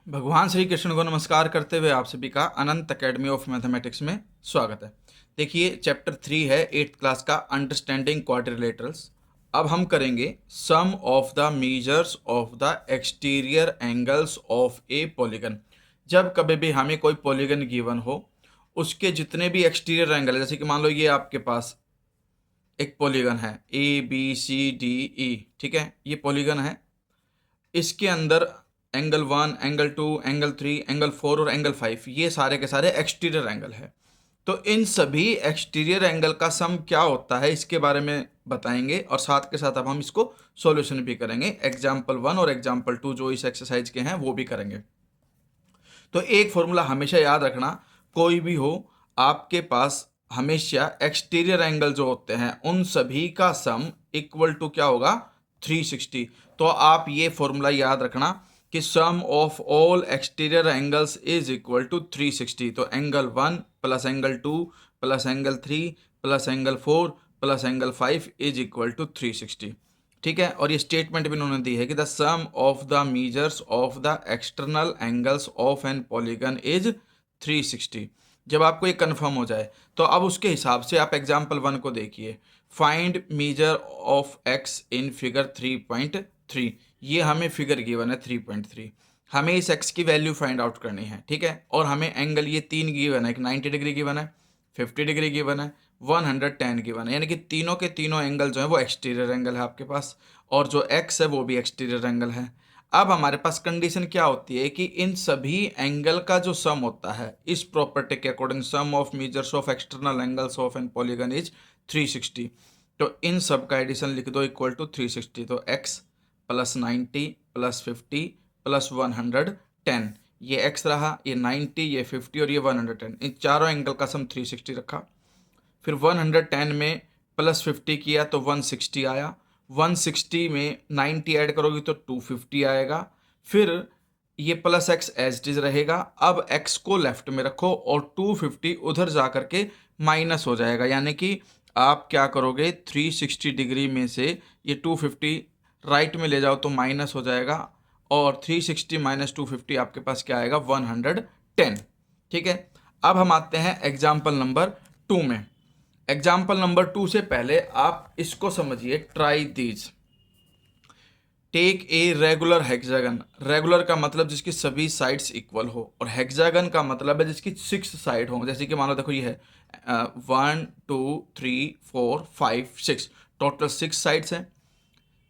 भगवान श्री कृष्ण को नमस्कार करते हुए आप सभी का अनंत एकेडमी ऑफ मैथमेटिक्स में स्वागत है। देखिए चैप्टर 3 है 8th क्लास का अंडरस्टैंडिंग क्वाड्रिलेटरल्स। अब हम करेंगे sum of the measures of the exterior angles of a polygon. जब कभी भी हमें कोई पॉलीगन गिवन हो उसके जितने भी एक्सटीरियर एंगल है, जैसे कि मान लो ये आपके पास एक पॉलीगन है ABCDE, ठीक है, ये पॉलीगन है। इसके अंदर एंगल 1, एंगल 2, एंगल 3, एंगल 4 और एंगल 5 ये सारे के सारे एक्सटीरियर एंगल है। तो इन सभी एक्सटीरियर एंगल का सम क्या होता है इसके बारे में बताएंगे और साथ के साथ अब हम इसको सॉल्यूशन भी करेंगे। एग्जाम्पल 1 और एग्जाम्पल 2 जो इस एक्सरसाइज के हैं वो भी करेंगे। तो एक फॉर्मूला हमेशा याद रखना, कोई भी हो आपके पास हमेशा एक्सटीरियर एंगल जो होते हैं उन सभी का सम इक्वल टू क्या होगा 360। तो आप ये फॉर्मूला याद रखना कि sum of all exterior angles is equal to 360। तो angle 1 plus angle 2 plus angle 3 plus angle 4 plus angle 5 is equal to 360, ठीक है। और ये स्टेटमेंट भी उन्होंने दी है कि the sum of the measures of the external angles of an polygon is 360। जब आपको ये कंफर्म हो जाए तो अब उसके हिसाब से आप एग्जाम्पल 1 को देखिए। Find measure of x in figure 3.3। ये हमें फिगर गिवन है 3.3, हमें इस एक्स की वैल्यू फाइंड आउट करनी है, ठीक है। और हमें एंगल ये 3 गिवन है, एक 90 डिग्री गिवन है, 50 डिग्री गिवन है, 110 गिवन है, यानी कि तीनों के तीनों एंगल जो है वो एक्सटीरियर एंगल है आपके पास, और जो एक्स है वो भी एक्सटीरियर एंगल है। अब हमारे पास कंडीशन क्या होती है कि इन सभी एंगल का जो सम होता है इस प्रॉपर्टी के according sum of measures of external angles of an polygon is 360। तो इन सब का एडिशन लिख दो इक्वल टू 360। तो x प्लस 90 प्लस 50 प्लस 110, ये x रहा, ये 90, ये 50 और ये 110, इन चारों एंगल का सम 360 रखा। फिर 110 में प्लस 50 किया तो 160 आया, 160 में 90 ऐड करोगे तो 250 आएगा। फिर ये plus x as it is रहेगा। अब x को लेफ्ट में रखो और 250 उधर जा करके माइनस हो जाएगा, यानी कि आप क्या करोगे 360 डिग्री में से ये 250 राइट में ले जाओ तो माइनस हो जाएगा, और 360 माइनस 250 आपके पास क्या आएगा 110, ठीक है। अब हम आते हैं एग्जाम्पल नंबर 2 में। एग्जाम्पल नंबर 2 से पहले आप इसको समझिए, try these. Take a regular hexagon. Regular का मतलब जिसकी सभी साइड्स इक्वल हो, और हेक्सागन का मतलब है जिसकी 6 साइड हो। जैसे कि मान लो देखो ये है 1 2 3 4 5 6, टोटल 6 साइड्स हैं,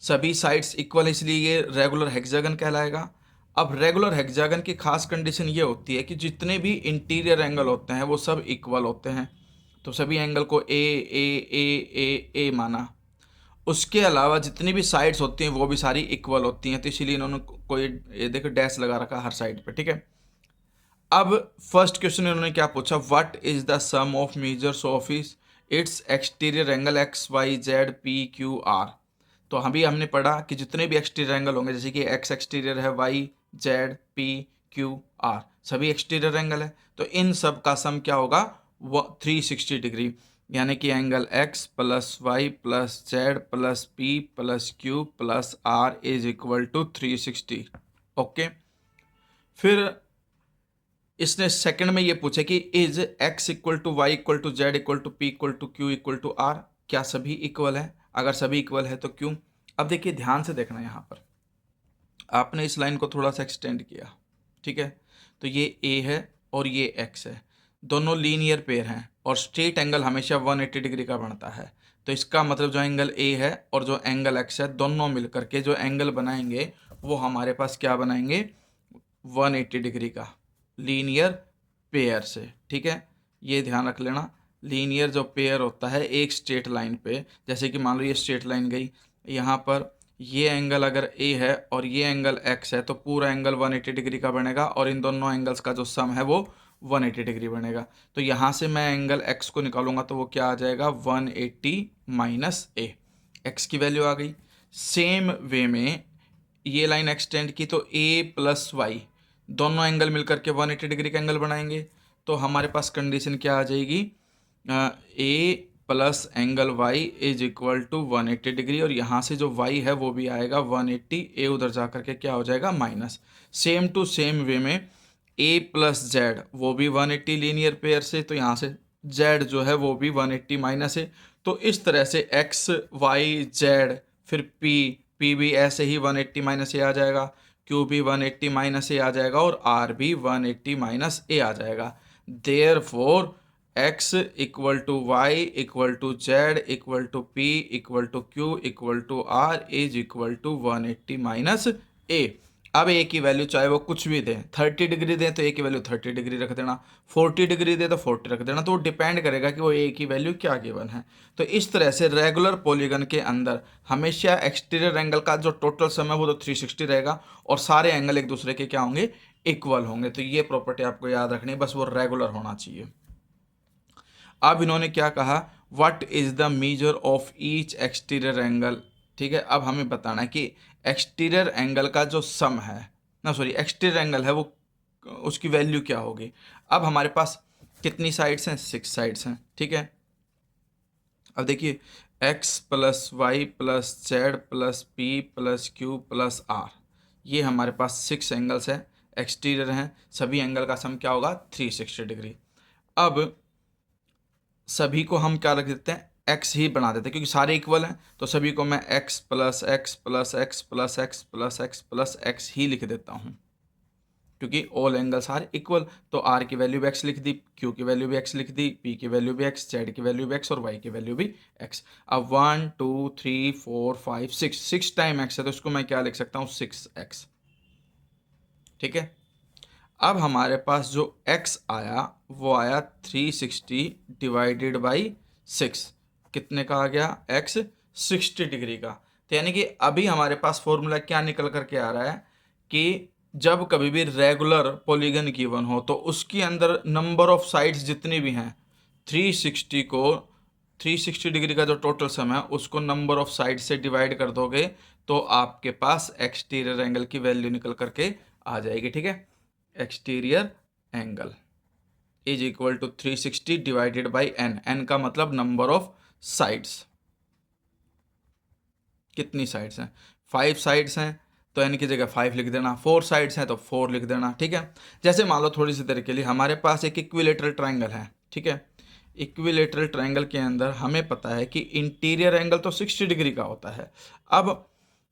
सभी साइड्स इक्वल, इसलिए ये रेगुलर हेक्सागन कहलाएगा। अब रेगुलर हेक्सागन की खास कंडीशन ये होती है कि जितने भी इंटीरियर एंगल होते हैं वो सब इक्वल होते हैं। तो सभी एंगल को ए ए ए ए ए माना। उसके अलावा जितनी भी साइड्स होती हैं वो भी सारी इक्वल होती हैं, तो इसीलिए इन्होंने कोई ये देखो डैश लगा रखा हर साइड पे, ठीक है। अब फर्स्ट क्वेश्चन इन्होंने क्या पूछा, what is the sum of measures of its exterior angle x y z p q r. तो अभी हमने पढ़ा कि जितने भी एक्सटीरियर एंगल होंगे, जैसे कि एक्स एक्सटीरियर है, y z p q r सभी एक्सटीरियर एंगल है, तो इन सब का सम क्या होगा 360 डिग्री, यानी कि angle x plus y plus z plus p plus q plus r is equal to 360, okay. फिर इसने सेकंड में ये पूछा कि is x equal to y equal to z equal to p equal to q equal to r, क्या सभी equal है, अगर सभी इक्वल है तो क्यों। अब देखिए ध्यान से देखना, यहाँ पर आपने इस लाइन को थोड़ा सा एक्सटेंड किया, ठीक है। तो ये a है और ये x है, दोनों लीनियर पेयर हैं और स्ट्रेट एंगल हमेशा 180 डिग्री का बनता है। तो इसका मतलब जो एंगल a है और जो एंगल x है दोनों मिलकर के जो एंगल बनाएंगे वो हमारे पास क्या बनाएंगे 180 डिग्री का लीनियर पेयर से, ठीक है। ये ध्यान रख लेना, लीनियर जो पेयर होता है एक स्ट्रेट लाइन पे, जैसे कि मान लो ये स्ट्रेट लाइन गई, यहाँ पर ये एंगल अगर a है और ये एंगल x है तो पूरा एंगल 180 डिग्री का बनेगा, और इन दोनों एंगल्स का जो सम है वो 180 डिग्री बनेगा। तो यहाँ से मैं एंगल x को निकालूंगा तो वो क्या आ जाएगा 180 माइनस a, x की वैल्यू आ गई। सेम वे में ये लाइन एक्सटेंड की तो a प्लस वाई दोनों एंगल मिलकर के 180 डिग्री का एंगल बनाएंगे, तो हमारे पास कंडीशन क्या आ जाएगी a plus angle y is equal to 180 degree, और यहाँ से जो y है वो भी आएगा 180, a उधर जा करके क्या हो जाएगा minus. Same to same way में ए प्लस जेड वो भी 180 लीनियर पेयर से, तो यहाँ से जेड जो है वो भी 180 माइनस है। तो इस तरह से एक्स वाई जेड फिर पी, पी भी ऐसे ही 180 माइनस ए आ जाएगा, क्यू भी 180 माइनस ए आ जाएगा और आर भी 180 माइनस ए आ जाएगा। Therefore x equal to y equal to z equal to p equal to q equal to r is equal to 180 minus a. अब ए की वैल्यू चाहे वो कुछ भी दें, 30 डिग्री दें तो ए की वैल्यू 30 डिग्री रख देना, 40 डिग्री दे तो 40 रख देना, तो वो डिपेंड करेगा कि वो ए की वैल्यू क्या गिवन है। तो इस तरह से रेगुलर पॉलीगन के अंदर हमेशा एक्सटीरियर एंगल का जो टोटल सम है वो तो 360 रहेगा और सारे एंगल एक दूसरे के क्या होंगे, इक्वल होंगे। तो ये प्रॉपर्टी आपको याद रखनी है, बस वो रेगुलर होना चाहिए। अब इन्होंने क्या कहा, what is the measure of each exterior angle. ठीक है, अब हमें बताना है कि एक्सटीरियर एंगल का जो सम है ना, सॉरी एक्सटीरियर एंगल है वो उसकी वैल्यू क्या होगी। अब हमारे पास कितनी साइड्स हैं, 6 साइड्स हैं। ठीक है, अब देखिए x plus y plus z plus p plus q plus r, ये हमारे पास 6 एंगल्स हैं, एक्सटीरियर हैं, सभी एंगल का सम क्या होगा 360 डिग्री। अब सभी को हम क्या रख देते हैं, x ही बना देते हैं क्योंकि सारे इक्वल हैं, तो सभी को मैं x plus x plus x plus x plus x plus x ही लिख देता हूँ क्योंकि ऑल एंगल्स आर इक्वल। तो r की वैल्यू भी x लिख दी, q की वैल्यू भी x लिख दी, p की वैल्यू भी x, z की वैल्यू भी x और y की वैल्यू भी x। अब 1 2 3 4 5 6, 6 टाइम x है तो इसको मैं क्या लिख सकता हूँ 6x। ठीक है, अब हमारे पास जो x आया वो आया 360 डिवाइडेड बाई 6, कितने का आ गया x 60 डिग्री का। तो यानी कि अभी हमारे पास फॉर्मूला क्या निकल करके आ रहा है कि जब कभी भी रेगुलर पॉलीगन गिवन हो तो उसके अंदर नंबर ऑफ साइड्स जितनी भी हैं 360 को 360 डिग्री का जो टोटल सम है उसको नंबर ऑफ साइड से डिवाइड कर दोगे तो आपके पास एक्सटीरियर एंगल की वैल्यू निकल करके आ जाएगी। ठीक है, exterior angle is equal to 360 divided by n, n का मतलब नंबर ऑफ साइड्स। कितनी साइड्स हैं, 5 साइड्स हैं तो एन की जगह 5 लिख देना, 4 साइड्स हैं तो 4 लिख देना। ठीक है, जैसे मान लो थोड़ी सी देर के लिए हमारे पास एक इक्विलेटरल ट्राइंगल है। ठीक है, इक्विलेटरल ट्राइंगल के अंदर हमें पता है कि इंटीरियर एंगल तो 60 डिग्री का होता है। अब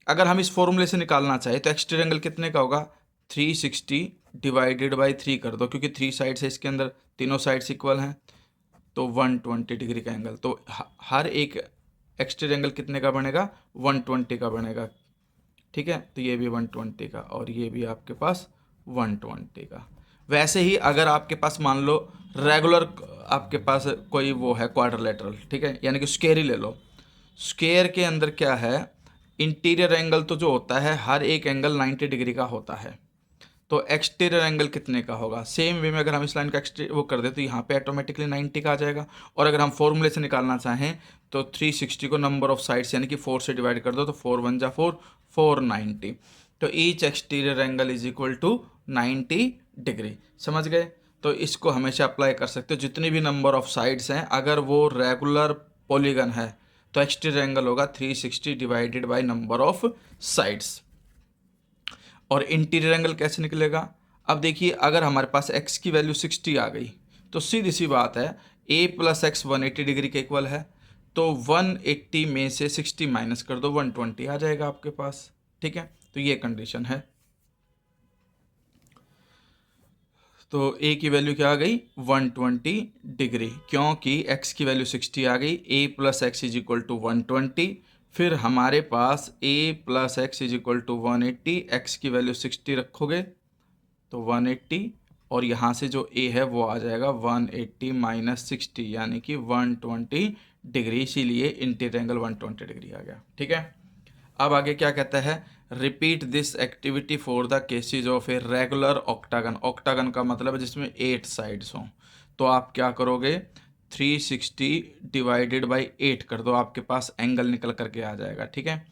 अगर हम इस फॉर्मूले से निकालना चाहें तो एक्सटीरियर एंगल कितने का होगा, 360 डिवाइडेड बाई 3 कर दो क्योंकि 3 साइड्स है इसके अंदर, तीनों साइड्स इक्वल हैं तो 120 डिग्री का एंगल। तो हर एक एक्सटीरियर एंगल कितने का बनेगा, 120 का बनेगा। ठीक है, तो ये भी 120 का और ये भी आपके पास 120 का। वैसे ही अगर आपके पास मान लो रेगुलर आपके पास कोई वो है क्वाड्रिलेटरल, ठीक है, यानी कि स्क्वायर ही ले लो, स्क्वायर के अंदर क्या है, इंटीरियर एंगल तो जो होता है हर एक एंगल 90 डिग्री का होता है, तो एक्सटीरियर एंगल कितने का होगा। सेम वे में अगर हम इस लाइन का वो कर दे तो यहाँ पे ऑटोमेटिकली 90 का आ जाएगा। और अगर हम फॉर्मूले से निकालना चाहें तो 360 को नंबर ऑफ साइड्स यानी कि 4 से डिवाइड कर दो तो 4 1 जा 4, 490, तो each exterior angle is equal to 90 degree. समझ गए, तो इसको हमेशा अप्लाई कर सकते हो, जितनी भी नंबर ऑफ साइड्स हैं अगर वो रेगुलर पॉलीगन है तो एक्सटीरियर एंगल होगा 360 divided by number of sides. और इंटीरियर एंगल कैसे निकलेगा, अब देखिए अगर हमारे पास x की वैल्यू 60 आ गई तो सीधी सी बात है a प्लस एक्स 180 डिग्री के इक्वल है, तो 180 में से 60 माइनस कर दो 120 आ जाएगा आपके पास। ठीक है, तो ये कंडीशन है। तो a की वैल्यू क्या आ गई 120 डिग्री, क्योंकि x की वैल्यू 60 आ गई, a plus x is equal to 120, फिर हमारे पास a plus x is equal to 180, x की वैल्यू 60 रखोगे तो 180 और यहाँ से जो a है वो आ जाएगा 180 माइनस 60 यानी कि 120 डिग्री, इसीलिए इंटीरियर एंगल 120 डिग्री आ गया। ठीक है, अब आगे क्या कहता है, repeat this activity for the cases of a regular octagon. Octagon का मतलब है जिसमें 8 साइड्स हों, तो आप क्या करोगे 360 डिवाइडेड बाई 8 कर दो, आपके पास एंगल निकल करके आ जाएगा। ठीक है,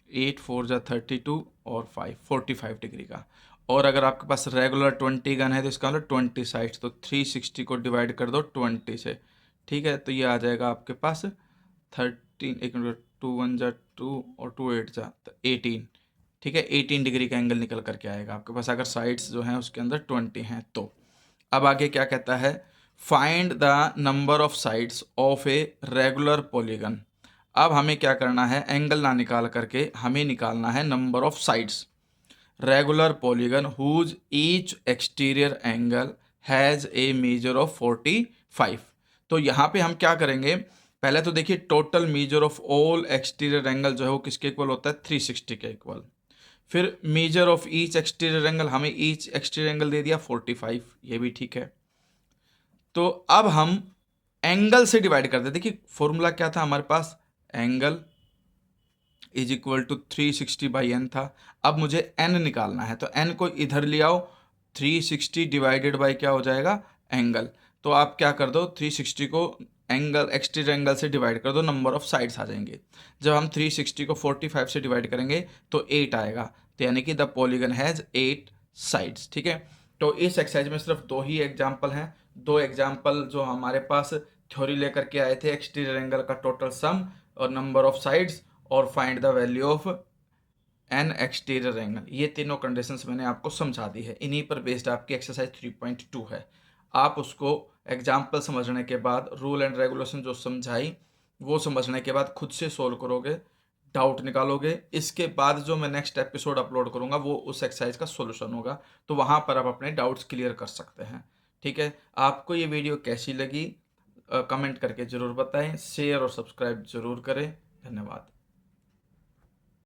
8 4 जा 32 और 5 45 डिग्री का। और अगर आपके पास रेगुलर 20 गन है तो इसका मतलब 20 साइड्स, तो 360 को डिवाइड कर दो 20 से। ठीक है, तो ये आ जाएगा आपके पास 13, एक मिनट, 2 1 जा 2 और 2 8 जा 18, ठीक है, 18 डिग्री का एंगल निकल करके आएगा आपके पास, अगर साइड्स जो हैं उसके अंदर 20 हैं तो। अब आगे क्या कहता है, find the number of sides of a regular polygon. अब हमें क्या करना है, एंगल ना निकाल करके हमें निकालना है number of sides. Regular polygon whose each exterior angle has a measure of 45। तो यहाँ पे हम क्या करेंगे, पहले तो देखिए total measure of all exterior angle जो है वो किसके इक्वल होता है, 360 के इक्वल। फिर measure of each exterior angle, हमें ईच एक्सटीरियर एंगल दे दिया 45, ये भी ठीक है। तो अब हम एंगल से डिवाइड करते हैं। देखिए फॉर्मूला क्या था हमारे पास, angle is equal to 360 by n था। अब मुझे एन निकालना है, तो एन को इधर ले आओ, 360 डिवाइडेड बाई क्या हो जाएगा, एंगल। तो आप क्या कर दो, 360 को एंगल एक्सटीरियर एंगल से डिवाइड कर दो, नंबर ऑफ साइड्स आ जाएंगे। जब हम 360 को 45 से डिवाइड करेंगे तो 8 आएगा, तो यानी कि द पॉलीगन हैज़ 8 साइड्स। ठीक है, तो इस एक्सरसाइज में सिर्फ 2 ही एग्जाम्पल हैं, 2 एग्जाम्पल जो हमारे पास थ्योरी लेकर के आए थे, एक्सटीरियर एंगल का टोटल सम और नंबर ऑफ साइड्स और find the value of N exterior angle. ये तीनों कंडीशंस मैंने आपको समझा दी है, इन्हीं पर बेस्ड आपकी एक्सरसाइज 3.2 है। आप उसको एग्जाम्पल समझने के बाद, रूल एंड रेगुलेशन जो समझाई वो समझने के बाद खुद से सोल्व करोगे, डाउट निकालोगे। इसके बाद जो मैं नेक्स्ट एपिसोड अपलोड करूंगा वो उस एक्सरसाइज का सॉल्यूशन होगा, तो वहाँ पर आप अपने डाउट्स क्लियर कर सकते हैं। ठीक है, आपको ये वीडियो कैसी लगी कमेंट करके ज़रूर बताएं, शेयर और सब्सक्राइब ज़रूर करें। धन्यवाद।